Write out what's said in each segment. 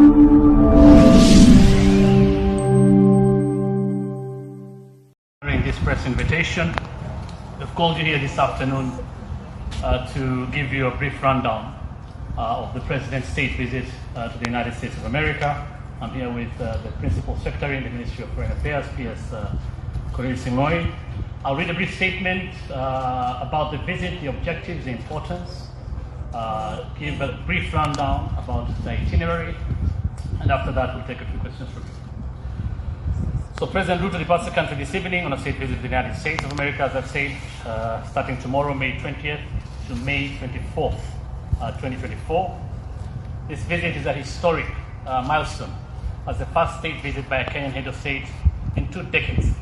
This press invitation. We've called you here this afternoon to give you a brief rundown of the President's state visit to the United States of America. I'm here with the Principal Secretary in the Ministry of Foreign Affairs, P.S. MATIANG'I. I'll read a brief statement about the visit, the objectives, the importance, give a brief rundown about the itinerary, and after that we'll take a few questions from you. So President Ruto departs the country this evening on a state visit to the United States of America, as I've said, starting tomorrow, May 20th to May 24th, 2024. This visit is a historic milestone as the first state visit by a Kenyan head of state in 2 decades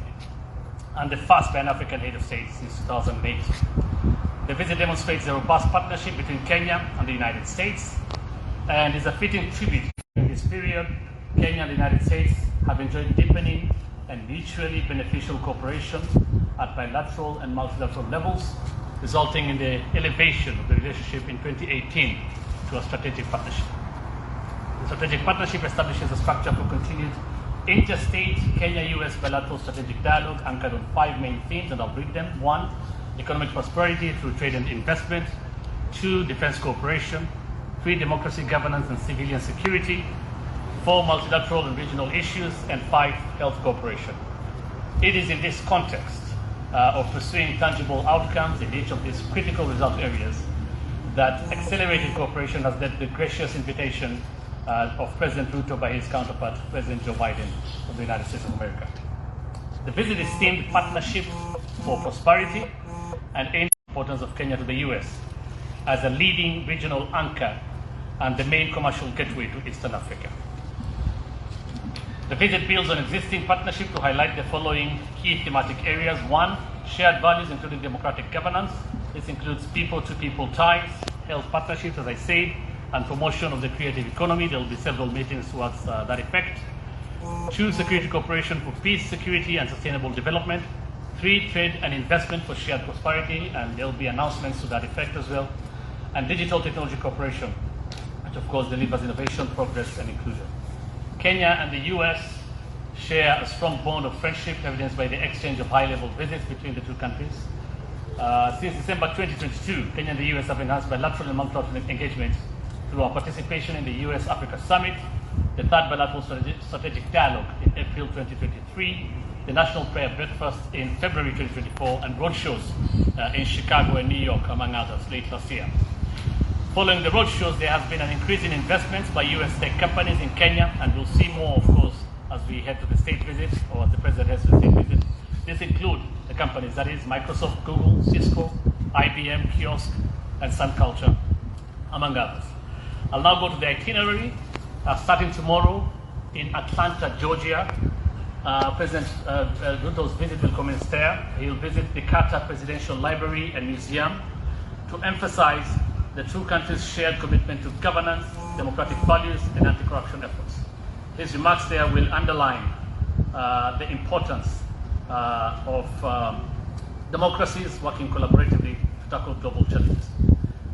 and the first by an African head of state since 2008. The visit demonstrates a robust partnership between Kenya and the United States and is a fitting tribute. In this period, Kenya and the United States have enjoyed deepening and mutually beneficial cooperation at bilateral and multilateral levels, resulting in the elevation of the relationship in 2018 to a strategic partnership. The strategic partnership establishes a structure for continued interstate Kenya-US bilateral strategic dialogue anchored on 5 main themes, and I'll read them. 1, economic prosperity through trade and investment. 2, defense cooperation. 3, democracy, governance, and civilian security. 4, multilateral and regional issues, and 5, health cooperation. It is in this context of pursuing tangible outcomes in each of these critical result areas that accelerated cooperation has led to the gracious invitation of President Ruto by his counterpart, President Joe Biden of the United States of America. The visit is themed Partnership for Prosperity and aims at the importance of Kenya to the US as a leading regional anchor and the main commercial gateway to Eastern Africa. The visit builds on existing partnership to highlight the following key thematic areas. 1, shared values including democratic governance. This includes people-to-people ties, health partnerships, as I said, and promotion of the creative economy. There will be several meetings towards that effect. 2, security cooperation for peace, security, and sustainable development. 3, trade and investment for shared prosperity, and there will be announcements to that effect as well. And digital technology cooperation, which of course delivers innovation, progress, and inclusion. Kenya and the US share a strong bond of friendship evidenced by the exchange of high-level visits between the 2 countries. Since December 2022, Kenya and the US have enhanced bilateral and multilateral engagement through our participation in the US-Africa Summit, the 3rd bilateral strategic dialogue in April 2023, the National Prayer Breakfast in February 2024, and roadshows in Chicago and New York, among others, late last year. Following the roadshows, there has been an increase in investments by US tech companies in Kenya, and we'll see more, of course, as we head to the state visit, or as the President heads to the state visit. This include the companies, that is Microsoft, Google, Cisco, IBM, Kiosk, and Sun Culture, among others. I'll now go to the itinerary, starting tomorrow in Atlanta, Georgia. President Ruto's visit will commence there. He'll visit the Carter Presidential Library and Museum to emphasize the 2 countries' shared commitment to governance, democratic values, and anti-corruption efforts. His remarks there will underline the importance of democracies working collaboratively to tackle global challenges.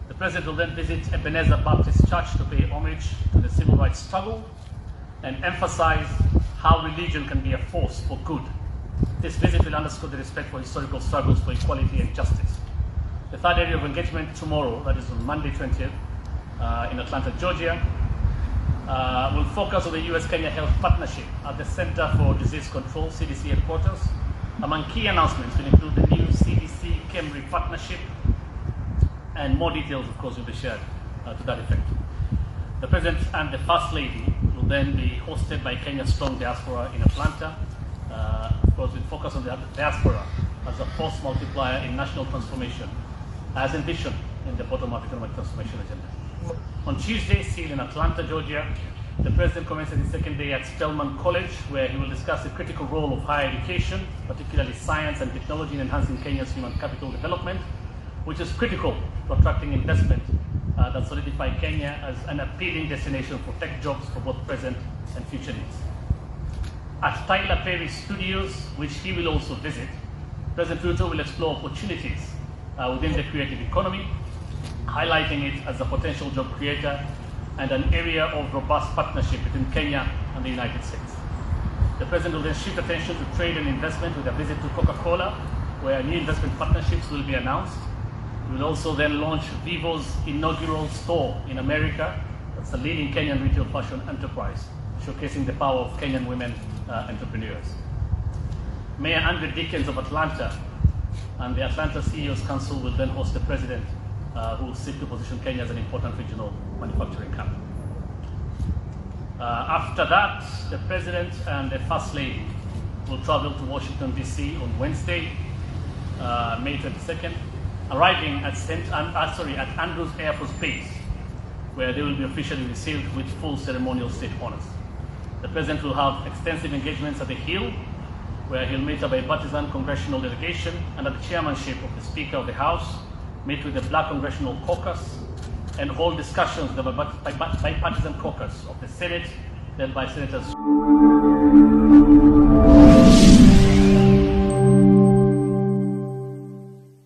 The President will then visit Ebenezer Baptist Church to pay homage to the civil rights struggle and emphasize how religion can be a force for good. This visit will underscore the respect for historical struggles for equality and justice. The 3rd area of engagement tomorrow, that is on Monday 20th, in Atlanta, Georgia, will focus on the US-Kenya Health Partnership at the Center for Disease Control, CDC headquarters. Among key announcements will include the new CDC-KEMRI partnership, and more details, of course, will be shared to that effect. The President and the First Lady will then be hosted by Kenya's strong diaspora in Atlanta. Of course, we'll focus on the diaspora as a force multiplier in national transformation, as envisioned in the bottom-up economic transformation agenda. On Tuesday, still in Atlanta, Georgia, the President commences his 2nd day at Spelman College, where he will discuss the critical role of higher education, particularly science and technology, in enhancing Kenya's human capital development, which is critical to attracting investment that solidify Kenya as an appealing destination for tech jobs for both present and future needs. At Tyler Perry Studios, which he will also visit, President Ruto will explore opportunities within the creative economy, highlighting it as a potential job creator and an area of robust partnership between Kenya and the United States. The President will then shift attention to trade and investment with a visit to Coca-Cola, where new investment partnerships will be announced. We will also then launch Vivo's inaugural store in America. That's the leading Kenyan retail fashion enterprise, showcasing the power of Kenyan women entrepreneurs. Mayor Andrew Dickens of Atlanta and the Atlanta CEO's Council will then host the President, who will seek to position Kenya as an important regional manufacturing hub. After that, the President and the First Lady will travel to Washington, D.C. on Wednesday, May 22nd, arriving at Andrews Air Force Base, where they will be officially received with full ceremonial state honors. The President will have extensive engagements at the Hill, where he'll meet a bipartisan congressional delegation under the chairmanship of the Speaker of the House, meet with the Black Congressional Caucus, and hold discussions with the bipartisan caucus of the Senate, led by Senators